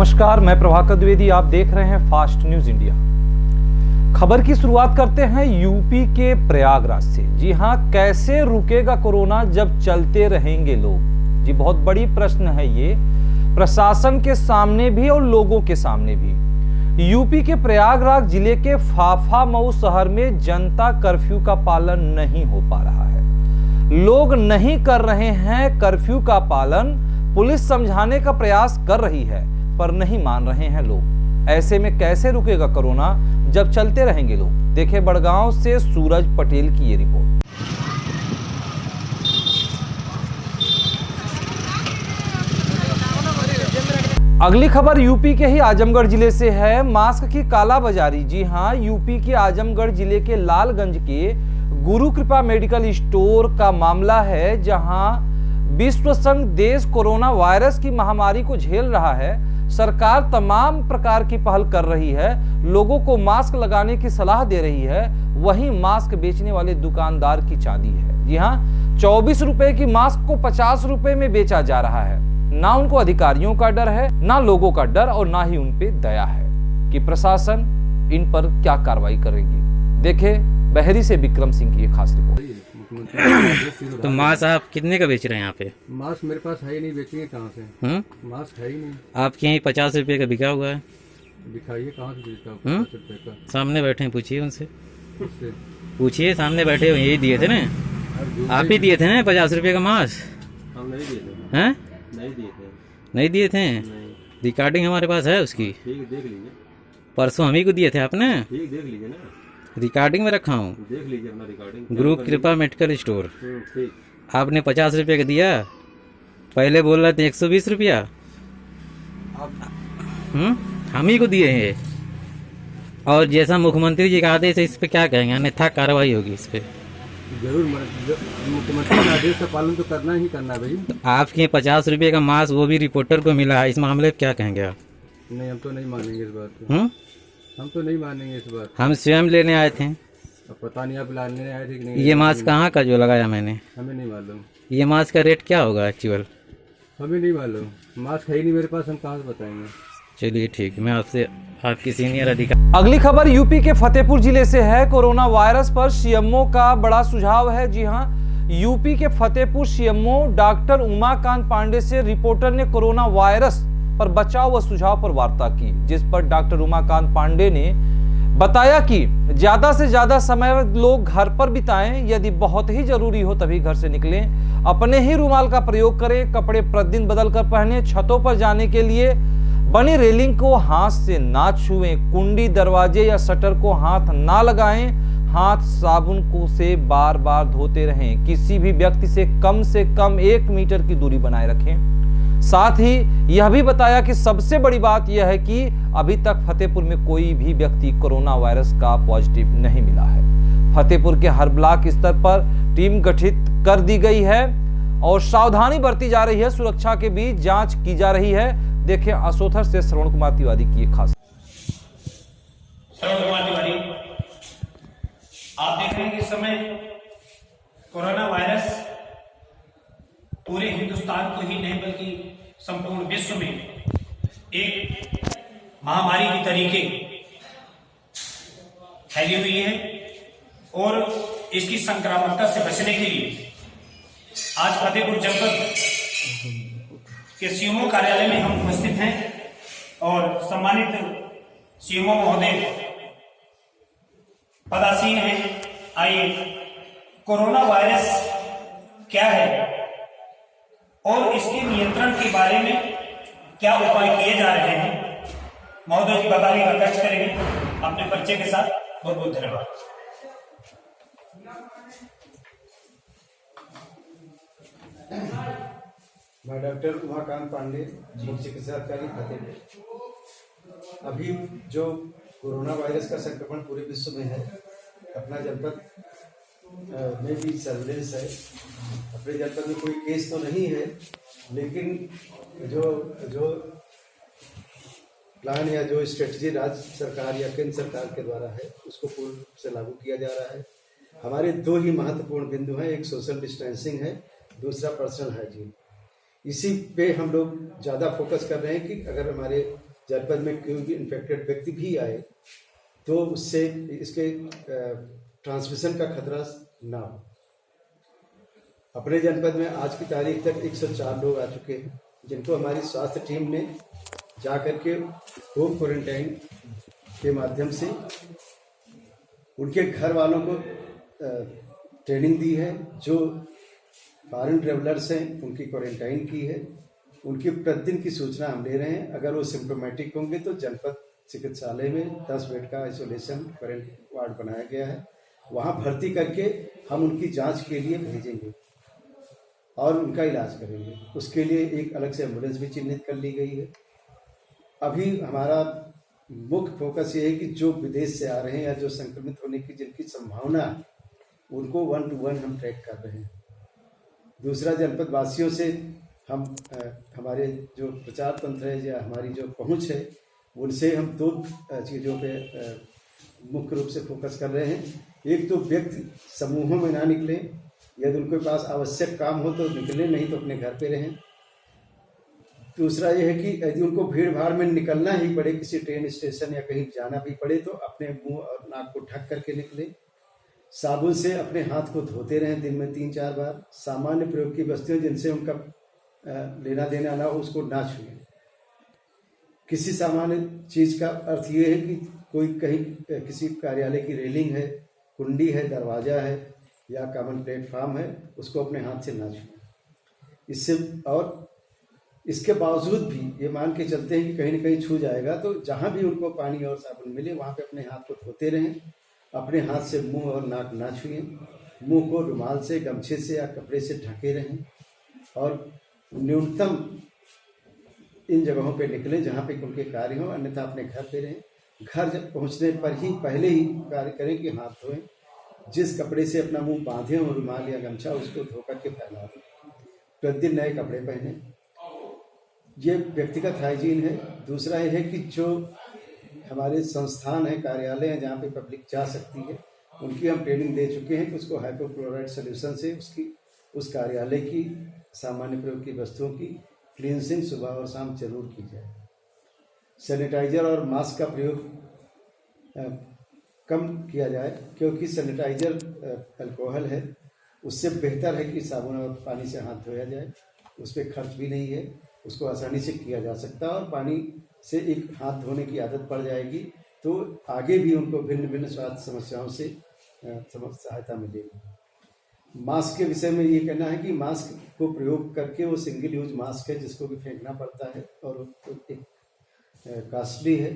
नमस्कार, मैं प्रभाकर द्विवेदी। आप देख रहे हैं फास्ट न्यूज इंडिया। खबर की शुरुआत करते हैं यूपी के प्रयागराज से। जी हां, कैसे रुकेगा कोरोना जब चलते रहेंगे लोग? जी बहुत बड़ी प्रश्न है ये, प्रशासन के सामने भी और लोगों के सामने भी। यूपी के प्रयागराज जिले के फाफामऊ शहर में जनता कर्फ्यू का पालन नहीं हो पा रहा है। लोग नहीं कर रहे हैं कर्फ्यू का पालन। पुलिस समझाने का प्रयास कर रही है पर नहीं मान रहे हैं लोग। ऐसे में कैसे रुकेगा कोरोना जब चलते रहेंगे लोग? देखें बड़गांव से सूरज पटेल की ये रिपोर्ट। अगली खबर यूपी के ही आजमगढ़ जिले से है। मास्क की कालाबाजारी। जी हां, यूपी के आजमगढ़ जिले के लालगंज के गुरु कृपा मेडिकल स्टोर का मामला है, जहां विश्व संघ देश कोरोना वायरस की महामारी को झेल रहा है। सरकार तमाम प्रकार की पहल कर रही है, लोगों को मास्क लगाने की सलाह दे रही है। वहीं मास्क बेचने वाले दुकानदार की चांदी है। जी हां, 24 रुपए की मास्क को 50 रुपए में बेचा जा रहा है। ना उनको अधिकारियों का डर है, ना लोगों का डर, और ना ही उन पे दया है कि प्रशासन इन पर क्या कार्रवाई करेगी। देखे बहरी से विक्रम सिंह की एक खास रिपोर्ट। तो मास्क आप कितने का बेच रहे हैं यहाँ पे? मास्क मेरे पास है ही नहीं, बेचेंगे कहाँ से? मास्क है ही नहीं। आपके यहाँ 50 रुपये का बिका हुआ है। दिखाइए कहाँ से बेचता हूँ 50 रुपये का। सामने बैठे हैं, पूछिए उनसे। उससे पूछिए, सामने बैठे हो, यही दिए थे ना? आप ही दिए थे ना 50 रुपये का मास्क? हम नहीं दिए थे। हैं? नहीं दिए थे। नहीं दिए थे? रिकॉर्डिंग हमारे पास है उसकी। ठीक, देख लीजिए। परसों हम ही को दिए थे आपने। ठीक, देख लीजिए ना, रिकॉर्डिंग में रखा हूँ। देख लीजिए अपना रिकॉर्डिंग। गुरु कृपा मेडिकल स्टोर। ठीक। आपने 50 रुपये का दिया, पहले बोल रहे थे 120 रुपया। हम ही को दिए हैं। और जैसा मुख्यमंत्री जी का आदेश है, इस पे क्या कहेंगे? अन्यथा कार्रवाई होगी इस पे। जरूर, मुख्यमंत्री का आदेश का पालन तो करना ही करना भाई। आपके 50 रुपये का मास्क वो भी रिपोर्टर को मिला है, इस मामले में क्या कहेंगे आप? नहीं, हम तो नहीं मानेंगे इस बात को। हम तो नहीं मानेंगे इस बात। हम स्वयं लेने आए थे। अब पता नहीं आप लाने आए थे कि नहीं। ये मास्क कहाँ का जो लगाया मैंने? हमें नहीं मालूम। ये मास्क का रेट क्या होगा एक्चुअल? हमें नहीं मालूम, मास्क है ही नहीं मेरे पास, हम कहाँ से बताएंगे। चलिए ठीक, मैं आपसे आपकी सीनियर अधिकारी। अगली खबर यूपी के फतेहपुर जिले से है। कोरोना वायरस पर सीएमओ का बड़ा सुझाव है। जी हां, यूपी के फतेहपुर सीएमओ डॉक्टर उमाकांत पांडे से रिपोर्टर ने कोरोना वायरस पर बचाव व सुझाव पर वार्ता की, जिस पर डॉक्टर उमाकांत पांडे ने बताया कि ज्यादा से ज्यादा समय लोग घर पर बिताएं, यदि बहुत ही जरूरी हो तभी घर से निकलें, अपने ही रुमाल का प्रयोग करें, कपड़े प्रतिदिन बदल कर पहने, छतों पर जाने के लिए बनी रेलिंग को हाथ से ना छुएं, कुंडी, दरवाजे या शटर को हाथ ना लगाएं, हाथ साबुन को से बार बार धोते रहें, किसी भी व्यक्ति से कम 1 मीटर की दूरी बनाए रखें। साथ ही यह भी बताया कि सबसे बड़ी बात यह है कि अभी तक फतेहपुर में कोई भी व्यक्ति कोरोना वायरस का पॉजिटिव नहीं मिला है। फतेहपुर के हर ब्लॉक स्तर पर टीम गठित कर दी गई है और सावधानी बरती जा रही है। सुरक्षा के बीच जांच की जा रही है। देखें असोथर से श्रवण कुमार तिवारी की एक खास। श्रवण कुमार तिवारी, आप देख रहे हैं इस समय कोरोना वायरस पूरे हिंदुस्तान को ही नहीं बल्कि संपूर्ण विश्व में एक महामारी की तरीके फैली हुई है और इसकी संक्रामकता से बचने के लिए आज फतेहपुर जनपद के सीएमओ कार्यालय में हम उपस्थित हैं और सम्मानित सीएमओ महोदय पदासीन हैं। आइए, कोरोना वायरस क्या है और इसके नियंत्रण के बारे में क्या उपाय किए जा रहे हैं, महोदय जी बताने का प्रयास करेंगे अपने परिचय के साथ। बहुत बहुत धन्यवाद। मैं डॉक्टर उमाकांत पांडे, मुख्य चिकित्सा अधिकारी फतेहपुर। अभी जो कोरोना वायरस का संक्रमण पूरे विश्व में है, अपना जनपद में भी सर्विलेंस है। अपने जनपद में कोई केस तो नहीं है, लेकिन जो प्लान या जो स्ट्रेटजी राज्य सरकार या केंद्र सरकार के द्वारा है, उसको पूर्ण रूप से लागू किया जा रहा है। हमारे 2 ही महत्वपूर्ण बिंदु हैं, एक सोशल डिस्टेंसिंग है, दूसरा पर्सनल हाइजीन। इसी पे हम लोग ज़्यादा फोकस कर रहे हैं कि अगर हमारे जनपद में कोई भी इन्फेक्टेड व्यक्ति भी आए तो उससे इसके ट्रांसमिशन का खतरा ना हो। अपने जनपद में आज की तारीख तक 104 लोग आ चुके हैं, जिनको हमारी स्वास्थ्य टीम ने जाकर के होम क्वारंटाइन के माध्यम से उनके घर वालों को ट्रेनिंग दी है। जो फॉरेन ट्रेवलर्स हैं उनकी क्वारंटाइन की है, उनकी प्रतिदिन की सूचना हम ले रहे हैं। अगर वो सिम्टोमेटिक होंगे तो जनपद चिकित्सालय में 10 बेड का आइसोलेशन वार्ड बनाया गया है, वहाँ भर्ती करके हम उनकी जांच के लिए भेजेंगे और उनका इलाज करेंगे। उसके लिए एक अलग से एम्बुलेंस भी चिन्हित कर ली गई है। अभी हमारा मुख्य फोकस ये है कि जो विदेश से आ रहे हैं या जो संक्रमित होने की जिनकी संभावना है उनको 1 to 1 हम ट्रैक कर रहे हैं। दूसरा, जनपद वासियों से हम हमारे जो प्रचार तंत्र है या हमारी जो पहुंच है उनसे हम 2 चीज़ों पे मुख्य रूप से फोकस कर रहे हैं। एक तो व्यक्ति समूहों में ना निकलें, यदि उनके पास आवश्यक काम हो तो निकलें, नहीं तो अपने घर पे रहें। दूसरा यह है कि यदि उनको भीड़ भाड़ में निकलना ही पड़े, किसी ट्रेन स्टेशन या कहीं जाना भी पड़े, तो अपने मुंह और नाक को ढक करके निकले। साबुन से अपने हाथ को धोते रहें दिन में 3-4 बार। सामान्य प्रयोग की वस्तुएं जिनसे उनका लेना देना ना हो उसको ना छुएं। किसी सामान्य चीज़ का अर्थ ये है कि कोई कहीं किसी कार्यालय की रेलिंग है, कुंडी है, दरवाजा है या कॉमन प्लेटफॉर्म है, उसको अपने हाथ से ना छुएं। इससे और इसके बावजूद भी ये मान के चलते हैं कि कहीं न कहीं छू जाएगा, तो जहाँ भी उनको पानी और साबुन मिले वहाँ पे अपने हाथ को धोते रहें। अपने हाथ से मुंह और नाक ना छुएं। मुंह को रुमाल से, गमछे से या कपड़े से ढके रहें और न्यूनतम इन जगहों पे निकलें जहाँ पे उनके कार्य हो, अन्यथा अपने घर पे रहें। घर जब पहुँचने पर ही पहले ही कार्य करें कि हाथ धोएं। जिस कपड़े से अपना मुंह बांधे हो, रुमाल या गमछा, उसको धो करके फैला दें। प्रतिदिन नए कपड़े पहने। ये व्यक्तिगत हाइजीन है। दूसरा ये है कि जो हमारे संस्थान हैं, कार्यालय हैं जहाँ पे पब्लिक जा सकती है, उनकी हम ट्रेनिंग दे चुके हैं कि उसको हाइपोक्लोराइड सोल्यूशन से उस कार्यालय की सामान्य प्रयोग की वस्तुओं की क्लींसिंग सुबह और शाम जरूर की जाए। सैनिटाइजर और मास्क का प्रयोग कम किया जाए, क्योंकि सैनिटाइजर अल्कोहल है, उससे बेहतर है कि साबुन और पानी से हाथ धोया जाए। उस पर खर्च भी नहीं है, उसको आसानी से किया जा सकता है और पानी से एक हाथ धोने की आदत पड़ जाएगी तो आगे भी उनको भिन्न भिन्न स्वास्थ्य समस्याओं से सहायता मिलेगी। मास्क के विषय में ये कहना है कि मास्क को प्रयोग करके, वो सिंगल यूज मास्क है जिसको भी फेंकना पड़ता है और एक कॉस्टली है,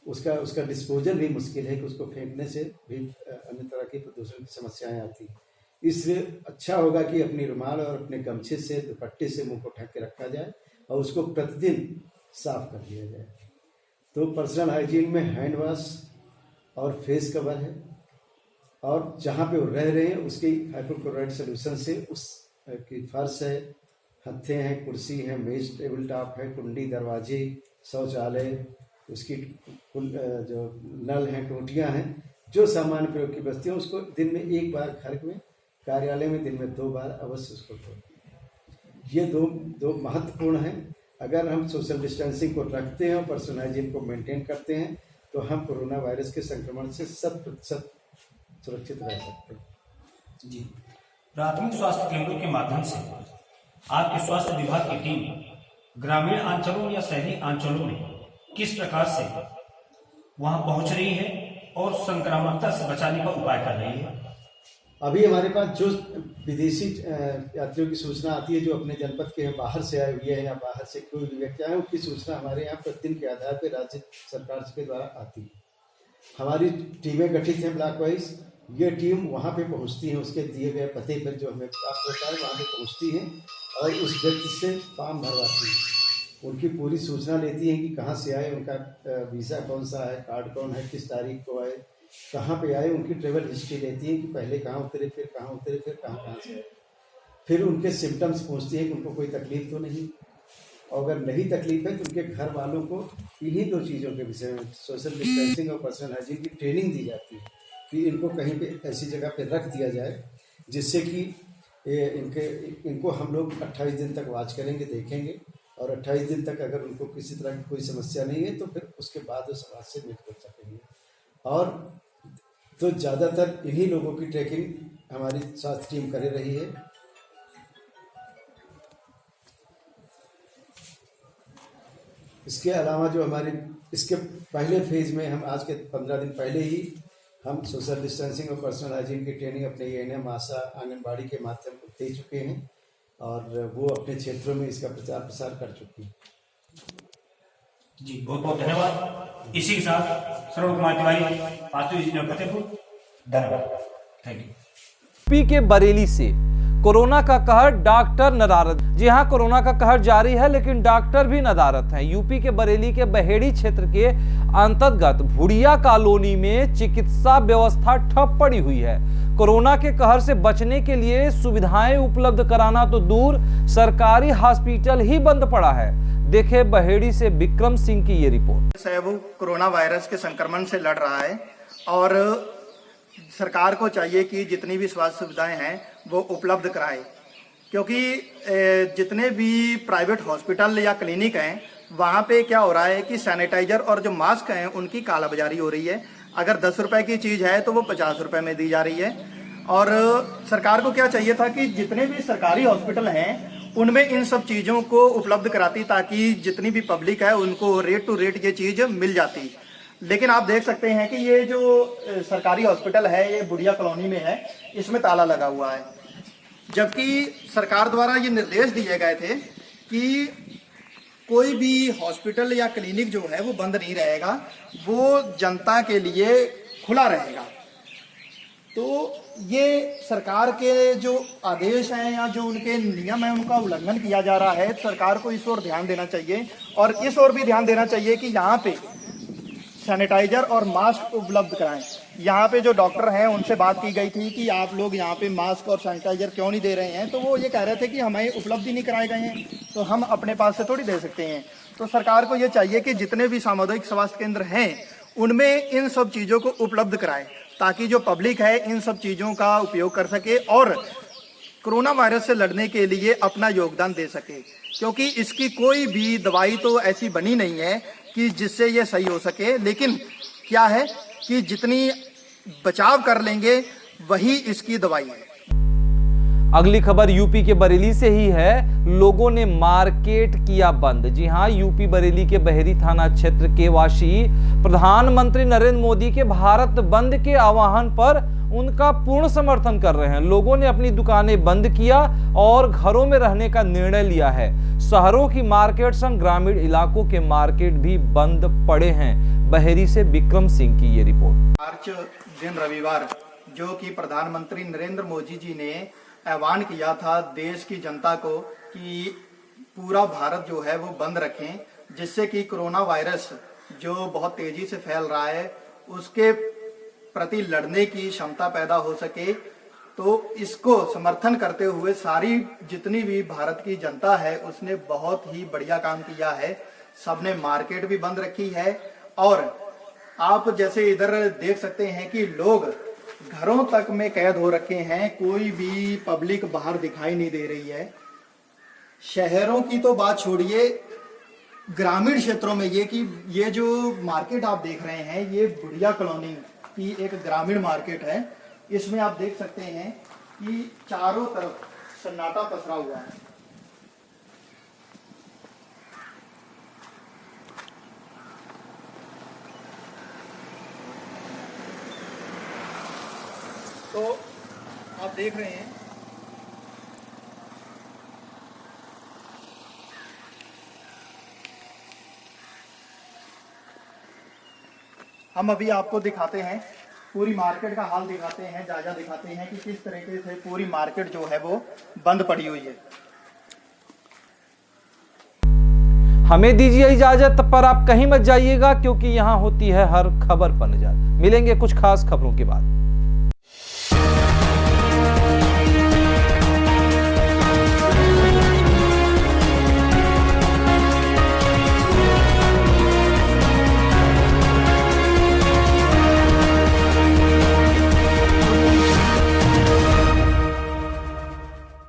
उसका डिस्पोजल भी मुश्किल है कि उसको फेंकने से भी अन्य तरह की प्रदूषण की समस्याएं आती हैं। इसलिए अच्छा होगा कि अपनी रुमाल और अपने गमछे से, दुपट्टे से मुंह को ढक के रखा जाए और उसको प्रतिदिन साफ कर दिया जाए। तो पर्सनल हाइजीन में हैंड वॉश और फेस कवर है, और जहाँ पे वो रह रहे हैं उसकी हाइपोक्लोराइड सोल्यूशन से उस की फर्श है, हत्थे हैं, कुर्सी है, मेज टेबल टॉप है, कुंडी, दरवाजे, शौचालय, उसकी जो नल हैं, टोटियाँ हैं, जो सामान्य प्रयोग की वस्तुएं, उसको दिन में 1 बार घर में, कार्यालय में दिन में 2 बार अवश्य उसको धो। ये दो महत्वपूर्ण हैं। अगर हम सोशल डिस्टेंसिंग को रखते हैं और पर्सनल हाइजीन को मेंटेन करते हैं तो हम कोरोना वायरस के संक्रमण से 100% सुरक्षित रह सकते हैं। जी, प्राथमिक स्वास्थ्य केंद्रों के माध्यम से आपके स्वास्थ्य विभाग की टीम ग्रामीण अंचलों या शहरी अंचलों में किस प्रकार से वहां पहुंच रही है और संक्रामकता से बचाने का उपाय कर रही है? अभी हमारे पास जो विदेशी यात्रियों की सूचना आती है जो अपने जनपद के बाहर से आए हुए हैं या बाहर से कोई भी व्यक्ति आए, उनकी सूचना हमारे यहाँ प्रतिदिन के आधार पर राज्य सरकार के द्वारा आती है। हमारी टीमें गठित हैं ब्लॉक वाइज। ये टीम वहाँ पे पहुँचती है, उसके दिए गए पते पर जो हमें प्राप्त होता है वहाँ पे पहुँचती है और उस व्यक्ति से फॉर्म भरवाती है। उनकी पूरी सूचना लेती है कि कहाँ से आए, उनका वीज़ा कौन सा है, कार्ड कौन है, किस तारीख को आए, कहाँ पे आए, उनकी ट्रेवल हिस्ट्री लेती है कि पहले कहाँ उतरे, फिर कहाँ उतरे, फिर कहाँ से आए। फिर उनके सिम्टम्स पूछती है कि उनको कोई तकलीफ तो नहीं, और अगर नहीं तकलीफ है तो उनके घर वालों को इन्हीं 2 चीज़ों के विषय में, सोशल डिस्टेंसिंग और पर्सनल हाइजीन की ट्रेनिंग दी जाती है कि इनको कहीं पे ऐसी जगह पे रख दिया जाए जिससे कि इनको हम लोग 28 दिन तक वॉच करेंगे, देखेंगे और 28 दिन तक अगर उनको किसी तरह की कोई समस्या नहीं है तो फिर उसके बाद वो समाज से मिट कर सकेंगे। और तो ज़्यादातर इन्हीं लोगों की ट्रैकिंग हमारी स्वास्थ्य टीम कर रही है। इसके अलावा जो हमारी इसके पहले फेज में हम आज के 15 दिन पहले ही हम सोशल डिस्टेंसिंग और पर्सनल हाइजीन की ट्रेनिंग अपने एएनएम, आशा, आंगनबाड़ी के माध्यम से दे चुके हैं और वो अपने क्षेत्रों में इसका प्रचार प्रसार कर चुकी हैं। जी बहुत बहुत धन्यवाद। इसी के साथ श्रवण कुमार तिवारी, वास्तविक फतेहपुर, धन्यवाद, थैंक यू। यूपी के बरेली से कोरोना का कहर, डॉक्टर नदारत। जी हां, कोरोना का कहर जारी है लेकिन डॉक्टर भी नदारत हैं। यूपी के बरेली के बहेड़ी क्षेत्र के अंतर्गत भुड़िया कॉलोनी में चिकित्सा व्यवस्था ठप पड़ी हुई है। कोरोना के कहर से बचने के लिए सुविधाएं उपलब्ध कराना तो दूर, सरकारी हॉस्पिटल ही बंद पड़ा है। देखे बहेड़ी से विक्रम सिंह की ये रिपोर्ट। वो कोरोना वायरस के संक्रमण से लड़ रहा है और सरकार को चाहिए कि जितनी भी स्वास्थ्य सुविधाएं हैं वो उपलब्ध कराए, क्योंकि जितने भी प्राइवेट हॉस्पिटल या क्लिनिक हैं वहाँ पे क्या हो रहा है कि सैनिटाइजर और जो मास्क हैं उनकी कालाबाजारी हो रही है। अगर 10 रुपए की चीज़ है तो वो 50 रुपए में दी जा रही है। और सरकार को क्या चाहिए था कि जितने भी सरकारी हॉस्पिटल हैं उनमें इन सब चीज़ों को उपलब्ध कराती, ताकि जितनी भी पब्लिक है उनको रेट टू रेट ये चीज़ मिल जाती। लेकिन आप देख सकते हैं कि ये जो सरकारी हॉस्पिटल है ये बुढ़िया कॉलोनी में है, इसमें ताला लगा हुआ है, जबकि सरकार द्वारा ये निर्देश दिए गए थे कि कोई भी हॉस्पिटल या क्लिनिक जो है वो बंद नहीं रहेगा, वो जनता के लिए खुला रहेगा। तो ये सरकार के जो आदेश हैं या जो उनके नियम हैं उनका उल्लंघन किया जा रहा है। सरकार को इस ओर ध्यान देना चाहिए और इस ओर भी ध्यान देना चाहिए कि यहाँ पे सैनिटाइजर और मास्क उपलब्ध कराएं। यहाँ पे जो डॉक्टर हैं उनसे बात की गई थी कि आप लोग यहाँ पे मास्क और सैनिटाइजर क्यों नहीं दे रहे हैं, तो वो ये कह रहे थे कि हमें उपलब्ध ही नहीं कराए गए हैं, तो हम अपने पास से थोड़ी दे सकते हैं। तो सरकार को ये चाहिए कि जितने भी सामुदायिक स्वास्थ्य केंद्र हैं उनमें इन सब चीज़ों को उपलब्ध कराएं, ताकि जो पब्लिक है इन सब चीज़ों का उपयोग कर सके और कोरोना वायरस से लड़ने के लिए अपना योगदान दे सके। क्योंकि इसकी कोई भी दवाई तो ऐसी बनी नहीं है कि जिससे ये सही हो सके, लेकिन क्या है कि जितनी बचाव कर लेंगे वही इसकी दवाई है। अगली खबर यूपी के बरेली से ही है। लोगों ने मार्केट किया बंद। जी हां, यूपी बरेली के बहेड़ी थाना क्षेत्र के वासी प्रधानमंत्री नरेंद्र मोदी के भारत बंद के आह्वान पर उनका पूर्ण समर्थन कर रहे हैं। लोगों ने अपनी दुकानें बंद किया और घरों में रहने का निर्णय लिया है। शहरों की मार्केट संग ग्रामीण इलाकों के मार्केट भी बंद पड़े हैं। बहेड़ी से विक्रम सिंह की ये रिपोर्ट। मार्च दिन रविवार जो कि प्रधानमंत्री नरेंद्र मोदी जी ने आह्वान किया था देश की जनता को कि पूरा भारत जो है वो बंद रखें, जिससे कि कोरोना वायरस जो बहुत तेजी से फैल रहा है उसके प्रति लड़ने की क्षमता पैदा हो सके। तो इसको समर्थन करते हुए सारी जितनी भी भारत की जनता है उसने बहुत ही बढ़िया काम किया है। सबने मार्केट भी बंद रखी है और आप जैसे इधर देख सकते हैं कि लोग घरों तक में कैद हो रखे हैं, कोई भी पब्लिक बाहर दिखाई नहीं दे रही है। शहरों की तो बात छोड़िए, ग्रामीण क्षेत्रों में ये जो मार्केट आप देख रहे हैं ये बुढ़िया कॉलोनी की एक ग्रामीण मार्केट है। इसमें आप देख सकते हैं कि चारों तरफ सन्नाटा पसरा हुआ है। तो आप देख रहे हैं हम अभी आपको दिखाते हैं पूरी मार्केट का हाल दिखाते हैं, जायजा दिखाते हैं कि किस तरीके से पूरी मार्केट जो है वो बंद पड़ी हुई है। हमें दीजिए इजाजत, पर आप कहीं मत जाइएगा क्योंकि यहाँ होती है हर खबर पर नजर। मिलेंगे कुछ खास खबरों के बाद।